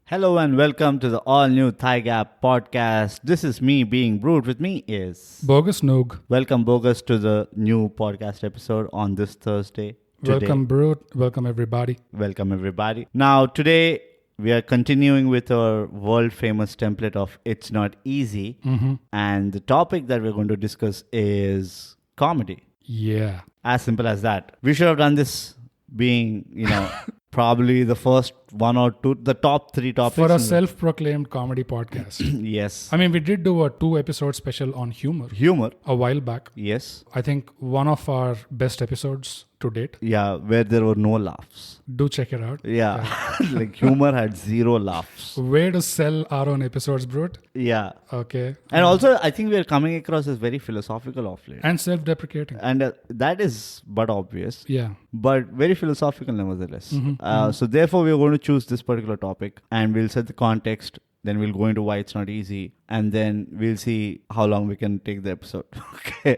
Hello and welcome to the all-new ThyGap podcast. This is me being Brute. With me is... Bogus Noog. Welcome, Bogus, to the new podcast episode on this Thursday. Welcome, Brute. Welcome, everybody. Welcome, everybody. Now, today we are continuing with our world-famous template of It's Not Easy. Mm-hmm. And the topic that we're going to discuss is comedy. Yeah. As simple as that. We should have done this being, probably the first one or two, the top three topics. For a self-proclaimed comedy podcast. Yes. I mean, we did do a 2-episode special on humor Humor. a while back. Yes. I think one of our best episodes to date. Yeah, where there were no laughs. Do check it out. Yeah. Like humor had zero laughs. Way to sell our own episodes, Brute. Yeah. Okay. And also, I think we are coming across as very philosophical of late. And self-deprecating. And that is but obvious. Yeah. But very philosophical nevertheless. Mm-hmm. So therefore, we are going to choose this particular topic and we'll set the context. Then we'll go into why it's not easy. And then we'll see how long we can take the episode. Okay.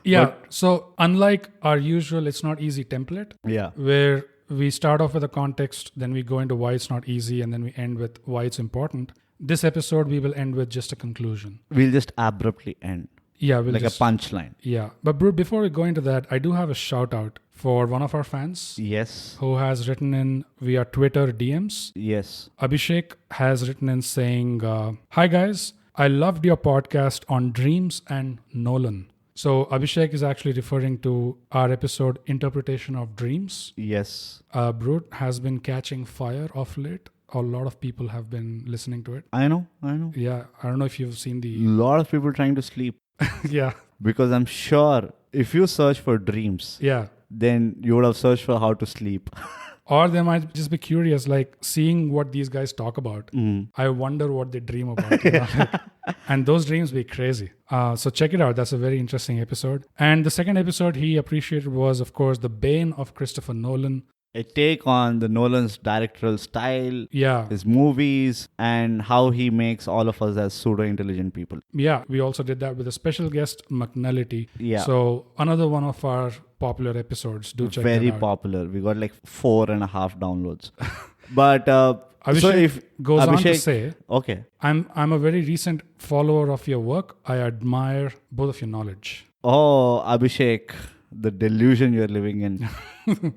Yeah. So unlike our usual It's Not Easy template, Yeah. where we start off with a context, then we go into why it's not easy, and then we end with why it's important. This episode, we will end with just a conclusion. We'll just abruptly end. Yeah, Like a punchline. Yeah. But Bro, before we go into that, I do have a shout out for one of our fans Yes. who has written in via Twitter DMs. Yes. Abhishek has written in saying, Hi guys, I loved your podcast on dreams and Nolan. So Abhishek is actually referring to our episode Interpretation of Dreams. Yes. Brute has been catching fire of late. A lot of people have been listening to it. I know. Yeah, I don't know if you've seen A the... lot of people trying to sleep. Yeah, Because I'm sure if you search for dreams, yeah. then you would have searched for how to sleep. Or they might just be curious, like seeing what these guys talk about. I wonder what they dream about. And those dreams be crazy. So check it out. That's a very interesting episode. And the second episode he appreciated was, of course, The Bane of Christopher Nolan. A take on the Nolan's directorial style, Yeah. his movies, and how he makes all of us as pseudo-intelligent people. Yeah. We also did that with a special guest, McNullity. Yeah. So another one of our popular episodes. Do check Very that out. popular. We got like 4.5 downloads. But Abhishek so if goes on to Abhishek- say, okay. I'm a very recent follower of your work. I admire both of your knowledge. Oh, Abhishek, the delusion you're living in.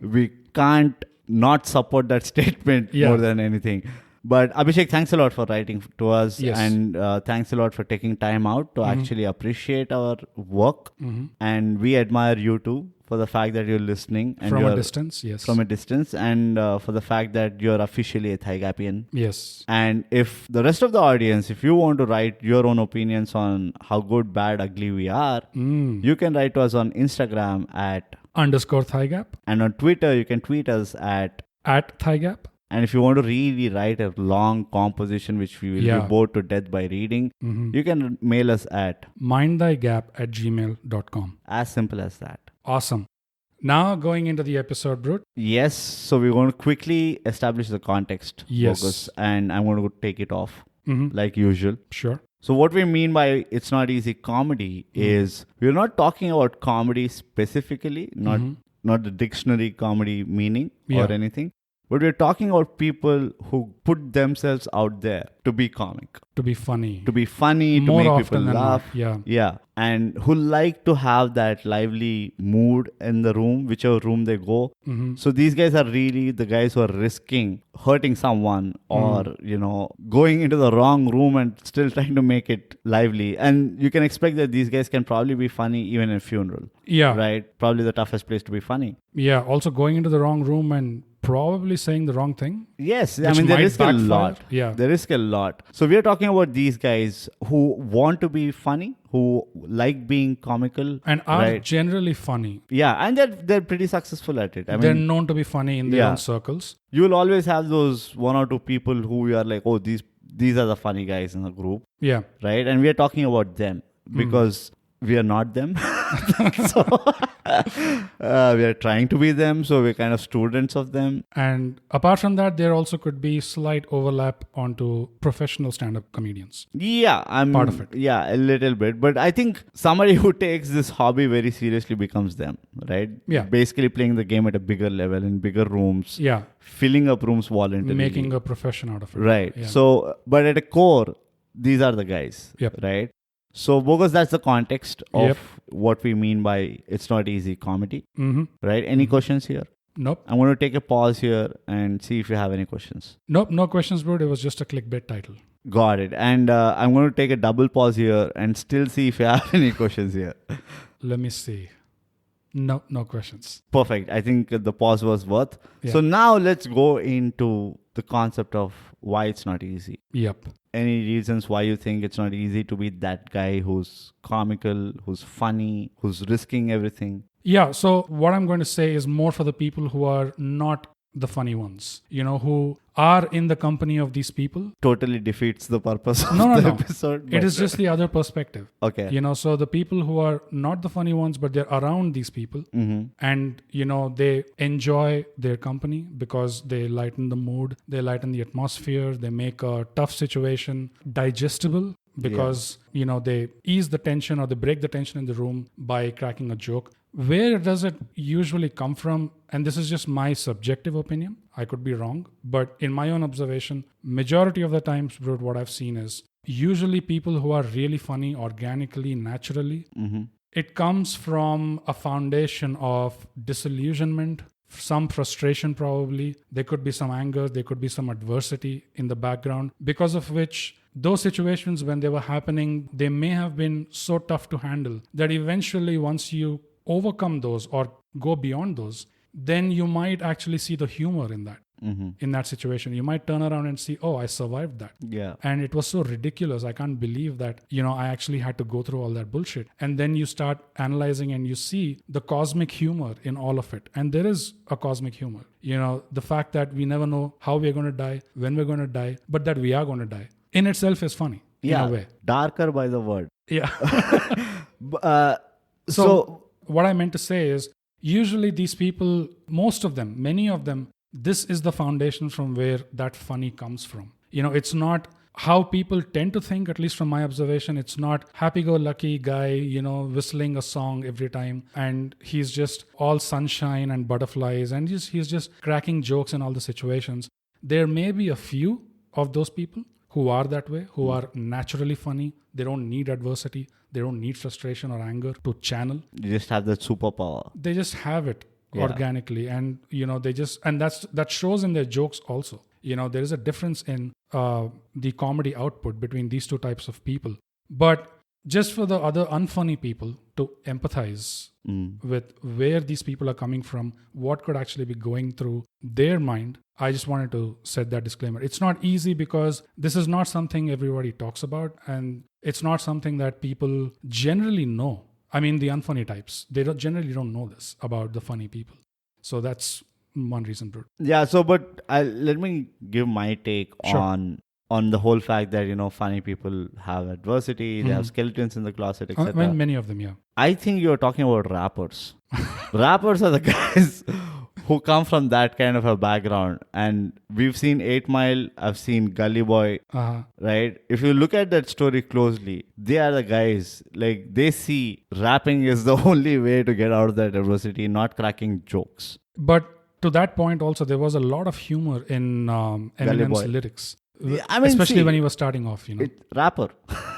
We can't not support that statement Yeah. more than anything. But Abhishek, thanks a lot for writing to us. Yes. And thanks a lot for taking time out to actually appreciate our work. And we admire you too for the fact that you're listening. And From you're a distance, yes. From a distance. And for the fact that you're officially a ThyGapian. Yes. And if the rest of the audience, if you want to write your own opinions on how good, bad, ugly we are, you can write to us on Instagram at _ThyGap. and on Twitter, you can tweet us at @ThyGap. And if you want to really write a long composition, which we will Yeah. be bored to death by reading, you can mail us at mindthygap@gmail.com. as simple as that. Awesome. Now going into the episode, Brute. Yes. So we're going to quickly establish the context. Yes. Focus, and I'm going to take it off Mm-hmm. like usual. Sure. So what we mean by It's Not Easy comedy is we're not talking about comedy specifically, not the dictionary comedy meaning Yeah. or anything, but we're talking about people who put themselves out there to be comic, To be funny. to be funny, More to make often people than laugh. not, yeah. Yeah. And who like to have that lively mood in the room, whichever room they go. So these guys are really the guys who are risking hurting someone or, going into the wrong room and still trying to make it lively. And you can expect that these guys can probably be funny even in a funeral. Yeah. Right? Probably the toughest place to be funny. Yeah. Also going into the wrong room and probably saying the wrong thing. Yes, I Which mean, they might risk a backfire. lot. Yeah. They risk a lot. So we are talking about these guys who want to be funny, who like being comical. And are right? generally funny. Yeah, and they're pretty successful at it. I They're mean, known to be funny in their Yeah. own circles. you will always have those one or two people who you are like, oh, these are the funny guys in the group, Yeah. right? And we are talking about them because we are not them. So we are trying to be them. So we're kind of students of them. And apart from that, there also could be slight overlap onto professional stand-up comedians. Yeah, I'm part of it. Yeah, a little bit. But I think somebody who takes this hobby very seriously becomes them, right? Yeah. Basically playing the game at a bigger level in bigger rooms. Yeah. Filling up rooms voluntarily. Making a profession out of it. Right. Yeah. So, but at a core, these are the guys. Yep. Right. So, Bogus, that's the context of Yep. what we mean by It's Not Easy comedy. Mm-hmm. Right. Any questions here? Nope. I'm going to take a pause here and see if you have any questions. Nope. No questions, bro. It was just a clickbait title. Got it. And I'm going to take a double pause here and still see if you have any questions here. Let me see. No questions. Perfect. I think the pause was worth. Yeah. So now let's go into the concept of why it's not easy. Yep. Any reasons why you think it's not easy to be that guy who's comical, who's funny, who's risking everything? Yeah. So what I'm going to say is more for the people who are not the funny ones, who are in the company of these people. Totally defeats the purpose of No. episode. It is just the other perspective. Okay. So the people who are not the funny ones, but they're around these people, and, they enjoy their company because they lighten the mood, they lighten the atmosphere, they make a tough situation digestible because, they ease the tension or they break the tension in the room by cracking a joke. Where does it usually come from? And this is just my subjective opinion. I could be wrong. But in my own observation, majority of the times, bro, what I've seen is usually people who are really funny organically, naturally, it comes from a foundation of disillusionment, some frustration probably. There could be some anger. There could be some adversity in the background, because of which those situations, when they were happening, they may have been so tough to handle that eventually once you overcome those or go beyond those, then you might actually see the humor in that. In that situation, you might turn around and see, oh, I survived that. Yeah. And it was so ridiculous. I can't believe that, I actually had to go through all that bullshit. And then you start analyzing and you see the cosmic humor in all of it. And there is a cosmic humor. The fact that we never know how we're going to die, when we're going to die, but that we are going to die in itself is funny. Yeah. In a way. Darker by the word. Yeah. So what I meant to say is, usually these people, most of them, many of them, this is the foundation from where that funny comes from. It's not how people tend to think, at least from my observation. It's not happy-go-lucky guy, whistling a song every time and he's just all sunshine and butterflies and he's just cracking jokes in all the situations. There may be a few of those people who are that way, who are naturally funny. They don't need adversity. They don't need frustration or anger to channel. You just have that superpower. They just have it organically. And, that shows in their jokes also. There is a difference in the comedy output between these two types of people. But just for the other unfunny people to empathize with where these people are coming from, what could actually be going through their mind, I just wanted to set that disclaimer. It's not easy because this is not something everybody talks about, and it's not something that people generally know. I mean, the unfunny types, they generally don't know this about the funny people. So that's one reason, bro. Yeah. So, but let me give my take on the whole fact that, funny people have adversity, they have skeletons in the closet, etc. I mean, many of them, yeah. I think you're talking about rappers. Rappers are the guys who come from that kind of a background. And we've seen 8 Mile, I've seen Gully Boy, right? If you look at that story closely, they are the guys, like they see rapping is the only way to get out of that adversity, not cracking jokes. But to that point also, there was a lot of humor in Eminem's lyrics. I mean, especially when he was starting off, Rapper.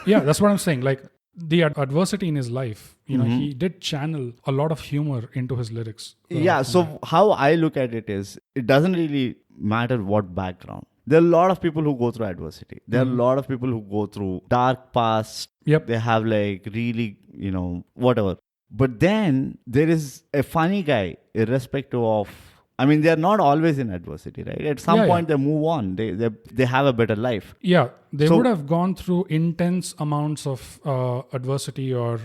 Yeah, that's what I'm saying. Like the adversity in his life, he did channel a lot of humor into his lyrics. Yeah. So how I look at it is, it doesn't really matter what background. There are a lot of people who go through adversity. There are a lot of people who go through dark past. Yep. They have like really, whatever. But then there is a funny guy, irrespective of, I mean, they're not always in adversity, right? At some point, they move on. They have a better life. Yeah, they would have gone through intense amounts of adversity or,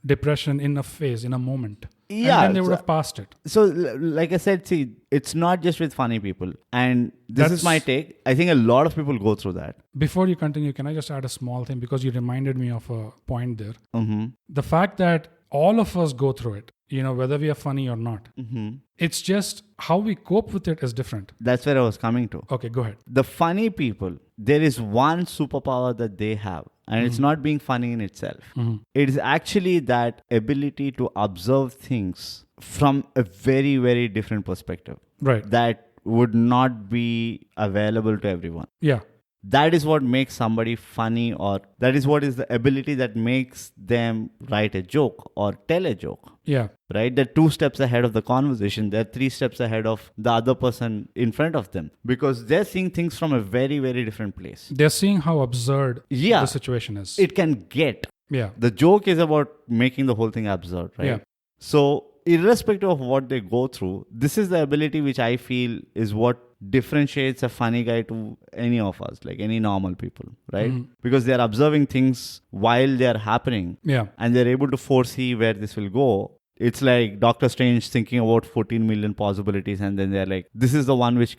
depression in a phase, in a moment. Yeah, and then they would have passed it. So, like I said, see, it's not just with funny people. And this is my take. I think a lot of people go through that. Before you continue, can I just add a small thing? Because you reminded me of a point there. Mm-hmm. The fact that all of us go through it, whether we are funny or not. Mm-hmm. It's just how we cope with it is different. That's where I was coming to. Okay, go ahead. The funny people, there is one superpower that they have. And it's not being funny in itself. Mm-hmm. It is actually that ability to observe things from a very, very different perspective. Right. That would not be available to everyone. Yeah. That is what makes somebody funny, or that is what is the ability that makes them write a joke or tell a joke. Yeah. Right? They're 2 steps ahead of the conversation. They're 3 steps ahead of the other person in front of them because they're seeing things from a very, very different place. They're seeing how absurd the situation is. It can get. Yeah. The joke is about making the whole thing absurd, right? Yeah. So, irrespective of what they go through, this is the ability which I feel is what differentiates a funny guy to any of us, like any normal people, right? Mm-hmm. Because they're observing things while they're happening. Yeah. And they're able to foresee where this will go. It's like Doctor Strange thinking about 14 million possibilities, and then they're like, this is the one which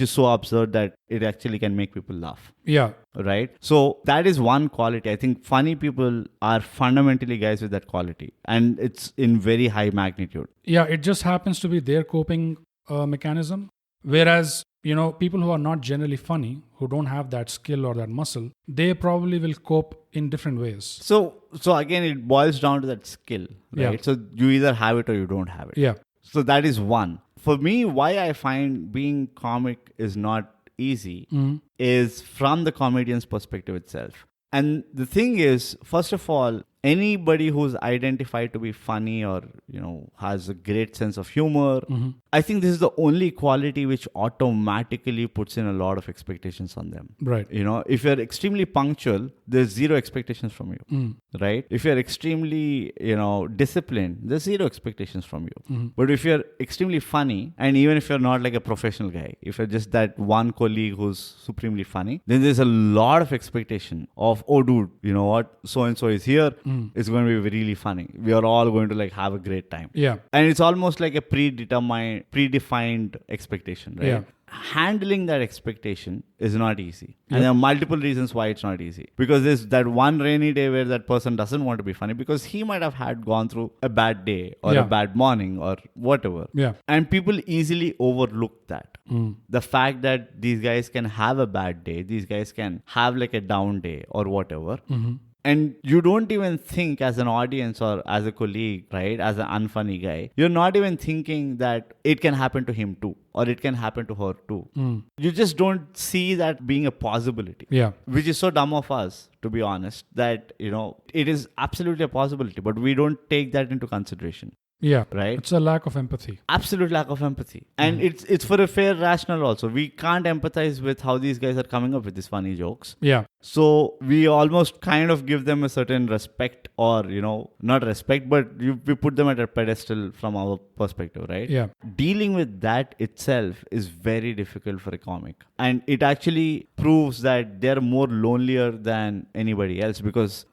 is so absurd that it actually can make people laugh. Yeah. Right? So that is one quality. I think funny people are fundamentally guys with that quality, and it's in very high magnitude. Yeah, it just happens to be their coping mechanism. Whereas, people who are not generally funny, who don't have that skill or that muscle, they probably will cope in different ways. So again, it boils down to that skill, right? Yeah. So you either have it or you don't have it. Yeah. So that is one. For me, why I find being comic is not easy is from the comedian's perspective itself. And the thing is, first of all, anybody who's identified to be funny or, has a great sense of humor, I think this is the only quality which automatically puts in a lot of expectations on them. Right. If you're extremely punctual, there's zero expectations from you, right? If you're extremely, disciplined, there's zero expectations from you. But if you're extremely funny, and even if you're not like a professional guy, if you're just that one colleague who's supremely funny, then there's a lot of expectation of, oh dude, you know what? So-and-so is here. It's going to be really funny. We are all going to have a great time. Yeah. And it's almost like a predefined expectation, right? Yeah. Handling that expectation is not easy. And there are multiple reasons why it's not easy. Because there's that one rainy day where that person doesn't want to be funny because he might have gone through a bad day or a bad morning or whatever. Yeah. And people easily overlook that. The fact that these guys can have a bad day, these guys can have a down day or whatever. And you don't even think as an audience or as a colleague, right? As an unfunny guy, you're not even thinking that it can happen to him too, or it can happen to her too. You just don't see that being a possibility. Yeah. Which is so dumb of us, to be honest, that, it is absolutely a possibility, but we don't take that into consideration. Yeah. Right? It's a lack of empathy. Absolute lack of empathy. And it's for a fair rationale also. We can't empathize with how these guys are coming up with these funny jokes. Yeah. So we almost kind of give them a certain respect or, not respect, but we put them at a pedestal from our perspective, right? Yeah. Dealing with that itself is very difficult for a comic. And it actually proves that they're more lonelier than anybody else because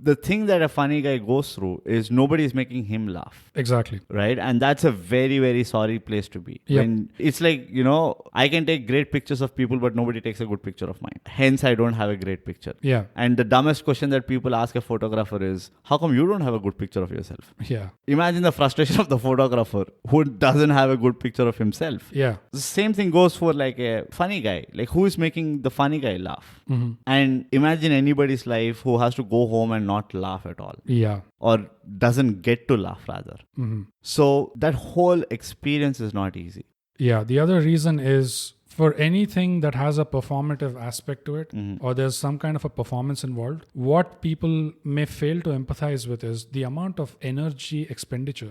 the thing that a funny guy goes through is nobody is making him laugh. Exactly. Right? And that's a very, very sorry place to be. Yep. When it's like, I can take great pictures of people, but nobody takes a good picture of mine. Hence, I don't have a great picture. Yeah. And the dumbest question that people ask a photographer is, how come you don't have a good picture of yourself? Yeah. Imagine the frustration of the photographer who doesn't have a good picture of himself. Yeah. The same thing goes for a funny guy. Who is making the funny guy laugh? And imagine anybody's life who has to go home and not laugh at all. Yeah. Or doesn't get to laugh rather. So that whole experience is not easy. Yeah. The other reason is for anything that has a performative aspect to it, or there's some kind of a performance involved, what people may fail to empathize with is the amount of energy expenditure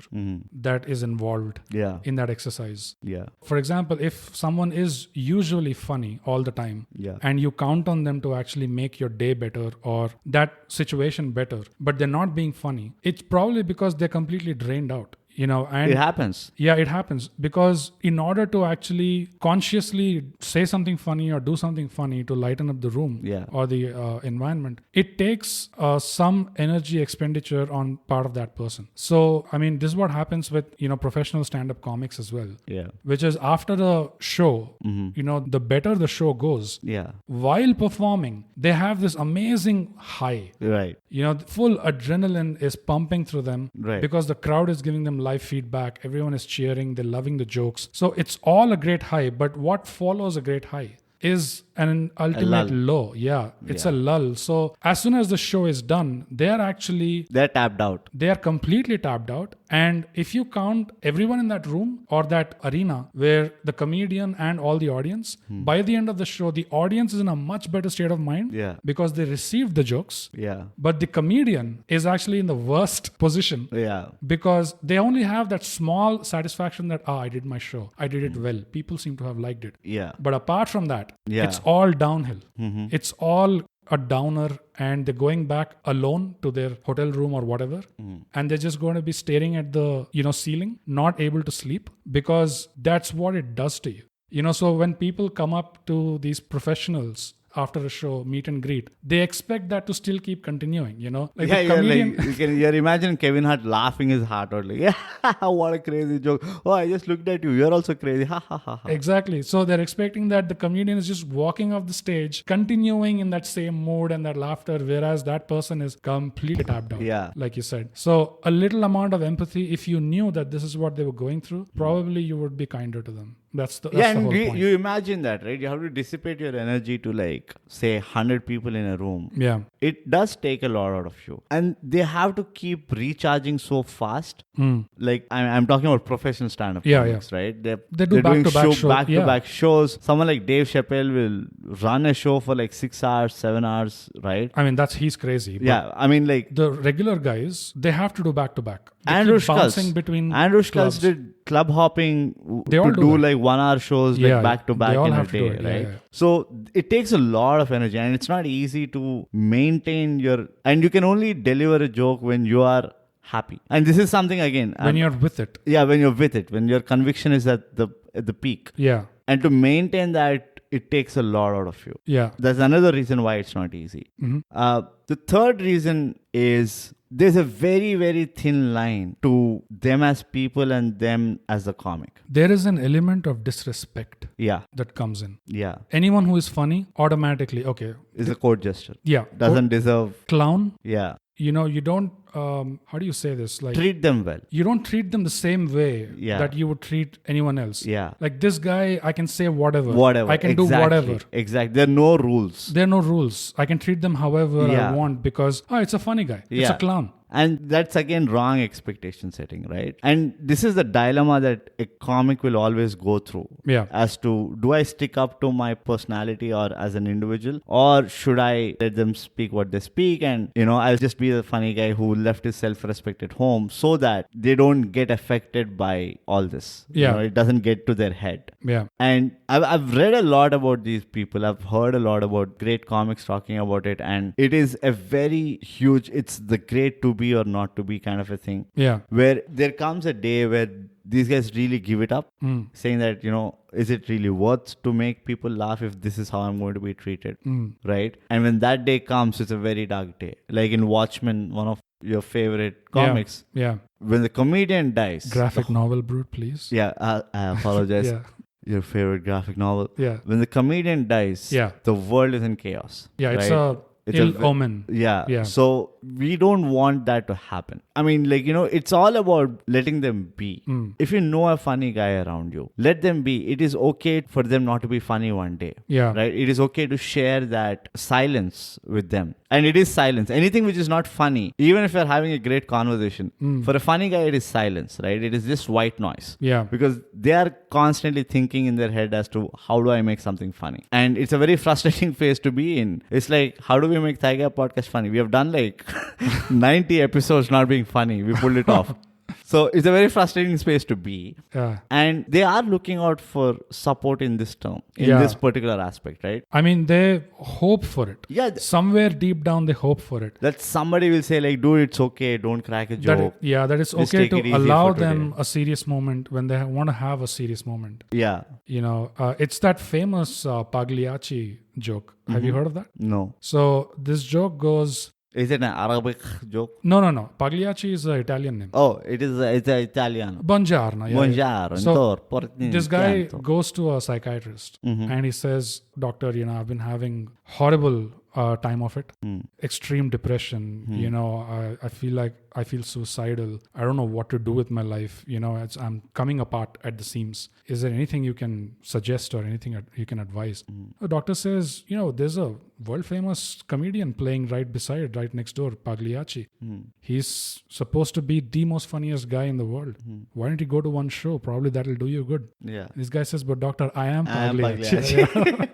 that is involved in that exercise. Yeah. For example, if someone is usually funny all the time, and you count on them to actually make your day better or that situation better, but they're not being funny, it's probably because they're completely drained out. and It happens. yeah, it happens because in order to actually consciously say something funny or do something funny to lighten up the room Yeah. or the environment, it takes some energy expenditure on part of that person. So, I mean, this is what happens with, professional stand-up comics as well, Yeah. which is after the show, the better the show goes, Yeah. while performing, they have this amazing high. Right. Full adrenaline is pumping through them Right. because the crowd is giving them live feedback. Everyone is cheering. They're loving the jokes. So it's all a great high. But what follows a great high is an ultimate low. Yeah, it's a lull. So as soon as the show is done, they're tapped out. they are completely tapped out. And if you count everyone in that room or that arena where the comedian and all the audience, by the end of the show, the audience is in a much better state of mind Yeah. because they received the jokes. Yeah. But the comedian is actually in the worst position Yeah. because they only have that small satisfaction that, I did my show. I did it well. People seem to have liked it. Yeah. But apart from that, Yeah. it's all downhill. It's all a downer, and they're going back alone to their hotel room or whatever. And they're just going to be staring at the, ceiling, not able to sleep because that's what it does to you. So when people come up to these professionals after a show, meet and greet, they expect that to still keep continuing, Like the comedian... you're imagining Kevin Hart laughing his heart out, like, yeah, what a crazy joke. Oh, I just looked at you. You're also crazy. Ha, ha, ha, ha. Exactly. So they're expecting that the comedian is just walking off the stage, continuing in that same mood and that laughter, whereas that person is completely tapped out, Yeah. like you said. So a little amount of empathy, if you knew that this is what they were going through, probably you would be kinder to them. That's the and whole point. you imagine that, right? You have to dissipate your energy to, like, say 100 people in a room. Yeah. It does take a lot out of you, and they have to keep recharging so fast. Like I'm talking about professional stand-up comics, right? They do they're doing back-to-back shows. Someone like Dave Chappelle will run a show for like 6 hours, 7 hours, right? I mean, he's crazy. But Yeah, I mean, like the regular guys, they have to do back-to-back. They Andrew keep bouncing between Andrew Schultz clubs. did club hopping They all to do do that. like 1 hour shows like Yeah, back to back they all in a have to do day, it. right? Yeah. So it takes a lot of energy, and it's not easy to maintain and you can only deliver a joke when you are happy. And this is something, again, When you're with it. yeah, when you're with it, when your conviction is at the peak, Yeah. and to maintain that, it takes a lot out of you. Yeah. That's another reason why it's not easy. The third reason is there's a very, very thin line to them as people and them as a comic. There is an element of disrespect Yeah. that comes in. Yeah. Anyone who is funny, automatically, okay. Is a court gesture. Yeah. Doesn't deserve. Clown, Yeah. you don't, how do you say this? Like, Treat them well. you don't treat them the same way Yeah. that you would treat anyone else. Yeah. Like this guy, I can say whatever. Whatever. I can Exactly. do whatever. Exactly. There are no rules. There are no rules. I can treat them however Yeah. I want because, it's a funny guy. It's Yeah. a clown. And that's again wrong expectation setting, right? And this is the dilemma that a comic will always go through. Yeah. As to, do I stick up to my personality or as an individual, or should I let them speak what they speak, and I'll just be the funny guy who left his self-respect at home so that they don't get affected by all this. Yeah. It doesn't get to their head. Yeah. And I've read a lot about these people. I've heard a lot about great comics talking about it. And it is a very huge, it's the great to be or not to be kind of a thing. Yeah. Where there comes a day where these guys really give it up, saying that, is it really worth to make people laugh if this is how I'm going to be treated? Right? And when that day comes, it's a very dark day. Like in Watchmen, one of your favorite comics. Yeah. When the comedian dies. Graphic novel brute, please. Yeah, I apologize. Yeah. Your favorite graphic novel. Yeah. When the comedian dies, Yeah. the world is in chaos. Yeah. It's right? It's ill omen. Yeah. Yeah. So we don't want that to happen. I mean, it's all about letting them be. If you know a funny guy around you, let them be. It is okay for them not to be funny one day. Yeah. Right? It is okay to share that silence with them. And it is silence. Anything which is not funny, even if you're having a great conversation, for a funny guy, it is silence, right? It is just white noise. Yeah. Because they are constantly thinking in their head as to how do I make something funny? And it's a very frustrating phase to be in. It's like, how do we make ThyGap podcast funny? We have done like 90 episodes not being funny. We pulled it off. So it's a very frustrating space to be. Yeah. And they are looking out for support in this term, in Yeah. this particular aspect, right? I mean, they hope for it. Yeah. Somewhere deep down, they hope for it. That somebody will say like, dude, it's okay. Don't crack a joke. That it's Just okay take it to easy allow for them today. a serious moment when they want to have a serious moment. Yeah. You know, it's that famous Pagliacci joke. Have you heard of that? No. So this joke goes, Is it an Arabic joke? no. Pagliacci is an Italian name. Oh, it's Italian. Buongiorno. Yeah, Buongiorno. So Porti- this guy Chianto. goes to a psychiatrist and he says, doctor, I've been having horrible time of it. Extreme depression. I feel suicidal. I don't know what to do with my life. I'm coming apart at the seams. Is there anything you can suggest or anything you can advise? The doctor says, there's a world famous comedian playing right next door, Pagliacci. He's supposed to be the most funniest guy in the world. Why don't you go to one show? Probably that'll do you good. Yeah. This guy says, but doctor, I am I am Pagliacci.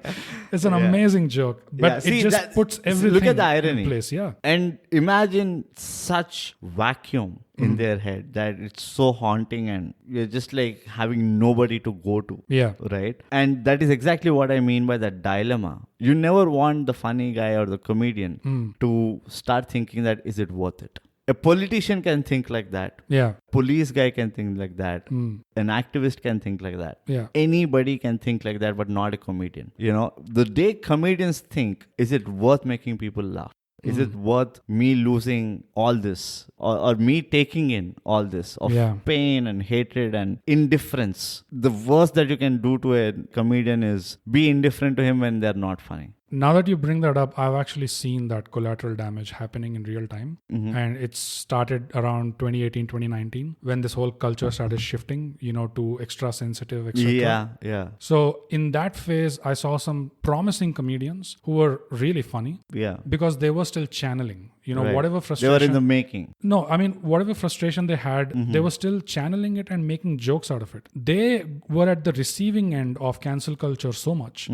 It's an amazing joke, but See, it just that's- puts everything look at the irony. in place. Yeah. And imagine such vacuum in their head that it's so haunting and you're just like having nobody to go to. Yeah. Right? And that is exactly what I mean by that dilemma. You never want the funny guy or the comedian to start thinking that, is it worth it? A politician can think like that. Yeah. Police guy can think like that. An activist can think like that. Yeah. Anybody can think like that, but not a comedian. The day comedians think, is it worth making people laugh? Is it worth me losing all this or me taking in all this of pain and hatred and indifference? The worst that you can do to a comedian is be indifferent to him when they're not funny. Now that you bring that up, I've actually seen that collateral damage happening in real time. And it started around 2018, 2019 when this whole culture started shifting, to extra sensitive, etc. Yeah. So in that phase, I saw some promising comedians who were really funny. Yeah. Because they were still channeling, Right. whatever frustration. They were in the making. No, I mean, whatever frustration they had, they were still channeling it and making jokes out of it. They were at the receiving end of cancel culture so much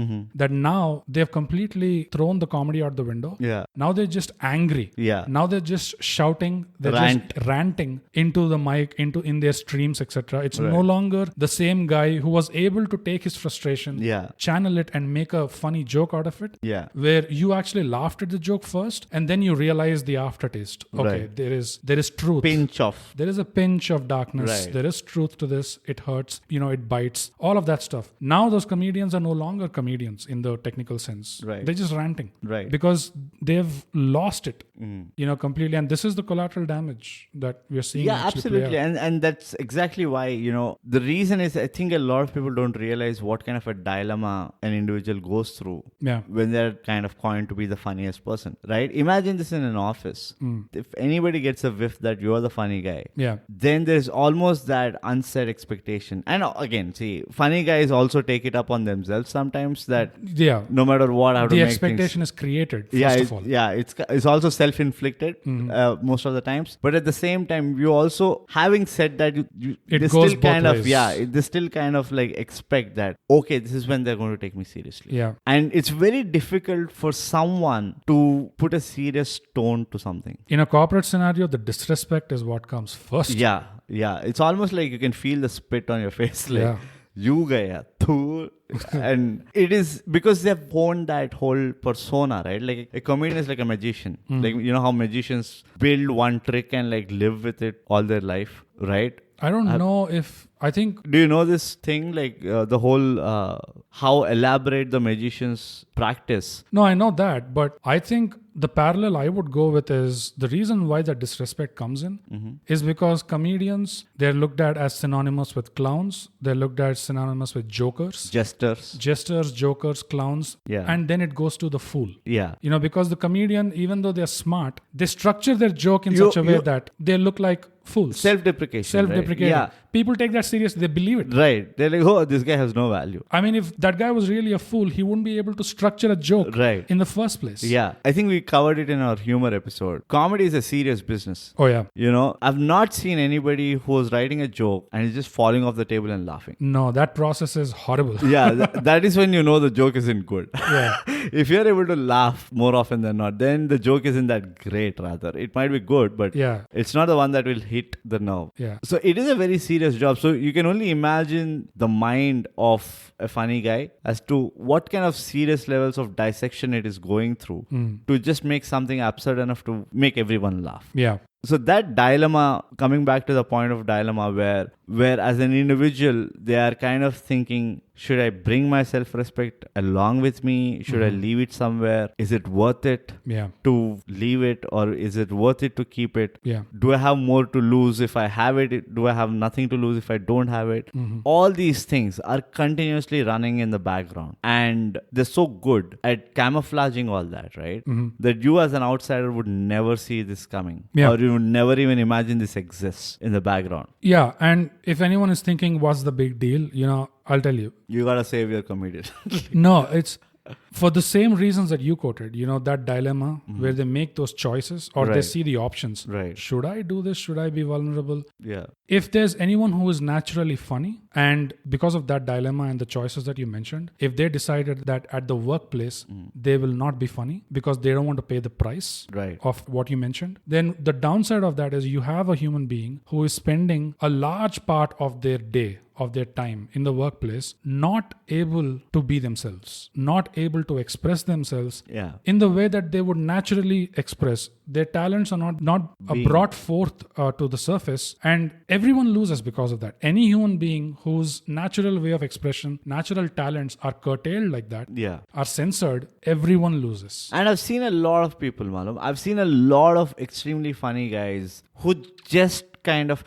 that now they've completely thrown the comedy out the window. Yeah. Now they're just angry. Yeah. Now they're just shouting. They're just ranting into the mic, in their streams, etc. It's no longer the same guy who was able to take his frustration, channel it and make a funny joke out of it. Yeah. Where you actually laughed at the joke first and then you realize the aftertaste. Okay, there is truth. There is a pinch of darkness. Right. There is truth to this. It hurts. It bites. All of that stuff. Now those comedians are no longer comedians in the technical sense. Right. They're just ranting. Right. Because they've lost it. Completely. And this is the collateral damage that we're seeing. Yeah, absolutely. And that's exactly why, the reason is I think a lot of people don't realize what kind of a dilemma an individual goes through when they're kind of coined to be the funniest person, right? Imagine this in an office. If anybody gets a whiff that you're the funny guy, then there's almost that unsaid expectation. And again, see, funny guys also take it up on themselves sometimes that no matter what, I have to the make expectation things. is created, first of all. Yeah, it's also self-inflicted most of the times. But at the same time, you also, having said that, they still kind of, they still kind of like expect that, okay, this is when they're going to take me seriously. Yeah. And it's very difficult for someone to put a serious tone to something. In a corporate scenario, the disrespect is what comes first. Yeah. It's almost like you can feel the spit on your face. Like, you gaya, tu. And it is because they've honed that whole persona, right? Like a comedian is like a magician. Like, how magicians build one trick and like live with it all their life, right? I don't know if, I think... Do you know this thing, like the whole, how elaborate the magicians practice? No, I know that, but I think the parallel I would go with is the reason why that disrespect comes in is because comedians, they're looked at as synonymous with clowns. They're looked at synonymous with jokers. Jesters, jokers, clowns. Yeah. And then it goes to the fool. Yeah. Because the comedian, even though they're smart, they structure their joke in such a way that they look like fools. Self-deprecation. Right? people take that seriously. They believe it. Right. They're like, oh, this guy has no value. I mean, if that guy was really a fool, he wouldn't be able to structure a joke Right. in the first place. Yeah. I think we covered it in our humor episode. Comedy is a serious business. Oh, yeah. You know, I've not seen anybody who was writing a joke and is just falling off the table and laughing. No, that process is horrible. Yeah, that is when you know the joke isn't good. Yeah. If you're able to laugh more often than not, then the joke isn't that great, rather. It might be good, but Yeah. it's not the one that will hit the nerve. Yeah. So it is a very serious job. So you can only imagine the mind of a funny guy as to what kind of serious levels of dissection it is going through to just make something absurd enough to make everyone laugh. Yeah. So that dilemma, coming back to the point of dilemma where as an individual, they are kind of thinking, should I bring my self-respect along with me? Should I leave it somewhere? Is it worth it Yeah. to leave it, or is it worth it to keep it? Yeah. Do I have more to lose if I have it? Do I have nothing to lose if I don't have it? All these things are continuously running in the background, and they're so good at camouflaging all that, right? That you as an outsider would never see this coming, Yeah. or you would never even imagine this exists in the background. Yeah. And if anyone is thinking, what's the big deal? I'll tell you. You gotta save your comedian. No, it's for the same reasons that you quoted, that dilemma where they make those choices or they Right. see the options. Right. Should I do this? Should I be vulnerable? Yeah. If there's anyone who is naturally funny, and because of that dilemma and the choices that you mentioned, if they decided that at the workplace they will not be funny because they don't want to pay the price Right. of what you mentioned, then the downside of that is you have a human being who is spending a large part of their day, of their time in the workplace, not able to be themselves, not able to express themselves Yeah. in the way that they would naturally express. Their talents are not brought forth to the surface, and everyone loses because of that. Any human being whose natural way of expression, natural talents are curtailed like that, Yeah. are censored, everyone loses. And I've seen a lot of people, Malum. I've seen a lot of extremely funny guys who just kind of,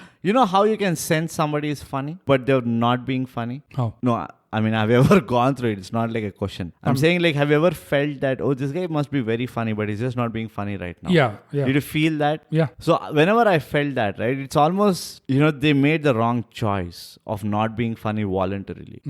how you can sense somebody is funny, but they're not being funny? How? No, I mean, have you ever gone through it? It's not like a question. I'm saying, like, have you ever felt that, oh, this guy must be very funny, but he's just not being funny right now? Yeah. Did you feel that? Yeah. So whenever I felt that, right, it's almost, they made the wrong choice of not being funny voluntarily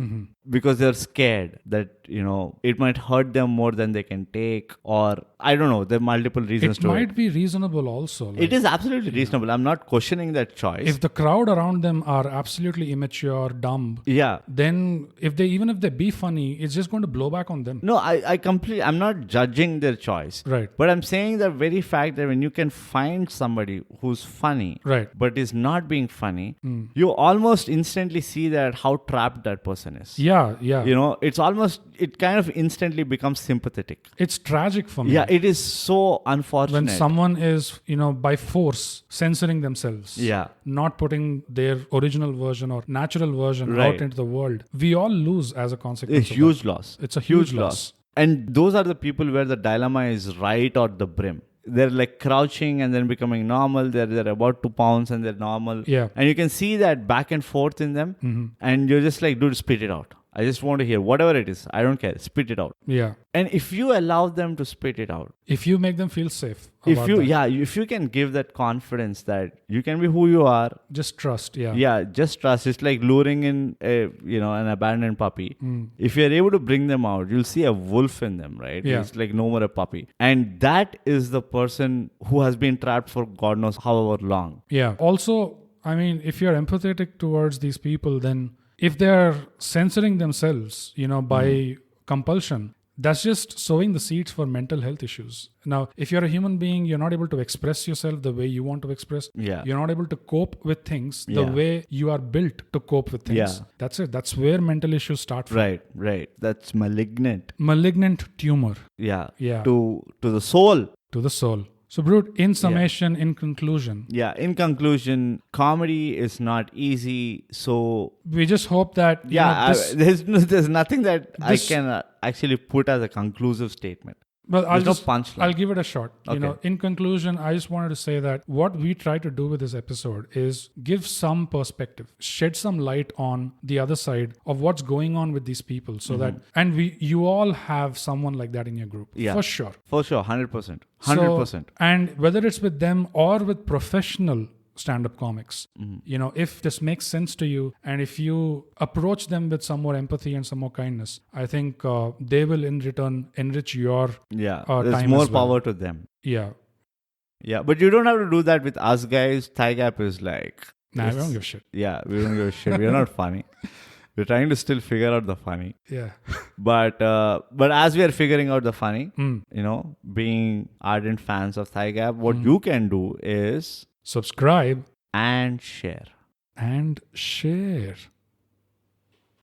because they're scared that, it might hurt them more than they can take, or I don't know, there are multiple reasons It to might be reasonable also. It is absolutely reasonable. I'm not questioning that choice. If the crowd around them are absolutely immature, dumb, Yeah. then even if they be funny, it's just going to blow back on them. No, I'm not judging their choice. Right. But I'm saying the very fact that when you can find somebody who's funny, Right. but is not being funny, you almost instantly see that how trapped that person is. Yeah. It kind of instantly becomes sympathetic. It's tragic for me. Yeah, it is so unfortunate. When someone is, by force censoring themselves, Yeah. not putting their original version or natural version Right. out into the world, we all lose as a consequence. It's of huge that. loss. It's a huge loss. And those are the people where the dilemma is right at the brim. They're like crouching and then becoming normal. They're about to pounce and they're normal. Yeah. And you can see that back and forth in them. And you're just like, dude, spit it out. I just want to hear whatever it is. I don't care. Spit it out. Yeah. And if you allow them to spit it out, If you make them feel safe, if you can give that confidence that you can be who you are, just trust. Yeah. yeah, just trust. It's like luring in an abandoned puppy. If you're able to bring them out, you'll see a wolf in them, right? Yeah. It's like no more a puppy. And that is the person who has been trapped for God knows however long. Yeah. Also, I mean, if you're empathetic towards these people, then if they're censoring themselves, by compulsion, that's just sowing the seeds for mental health issues. Now, if you're a human being, you're not able to express yourself the way you want to express. Yeah. You're not able to cope with things the Yeah. way you are built to cope with things. Yeah. That's it. That's where mental issues start from. Right. That's malignant. Malignant tumor. Yeah. Yeah. To the soul. To the soul. So, Brute, in summation, in conclusion, Yeah. In conclusion, comedy is not easy. So we just hope that there's nothing that I this- can actually put as a conclusive statement. Well, There's no punchline. I'll give it a shot. Okay. In conclusion, I just wanted to say that what we try to do with this episode is give some perspective, shed some light on the other side of what's going on with these people, so that you all have someone like that in your group, Yeah. for sure. For sure, 100%. So, 100%. and whether it's with them or with professional stand-up comics. If this makes sense to you, and if you approach them with some more empathy and some more kindness, I think they will in return enrich your there's time more as well. power to them. Yeah, But you don't have to do that with us guys. ThyGap is like, we don't give a shit. yeah, we don't give a shit. We're not funny. We're trying to still figure out the funny. Yeah. But as we are figuring out the funny, being ardent fans of ThyGap, what you can do is subscribe and share.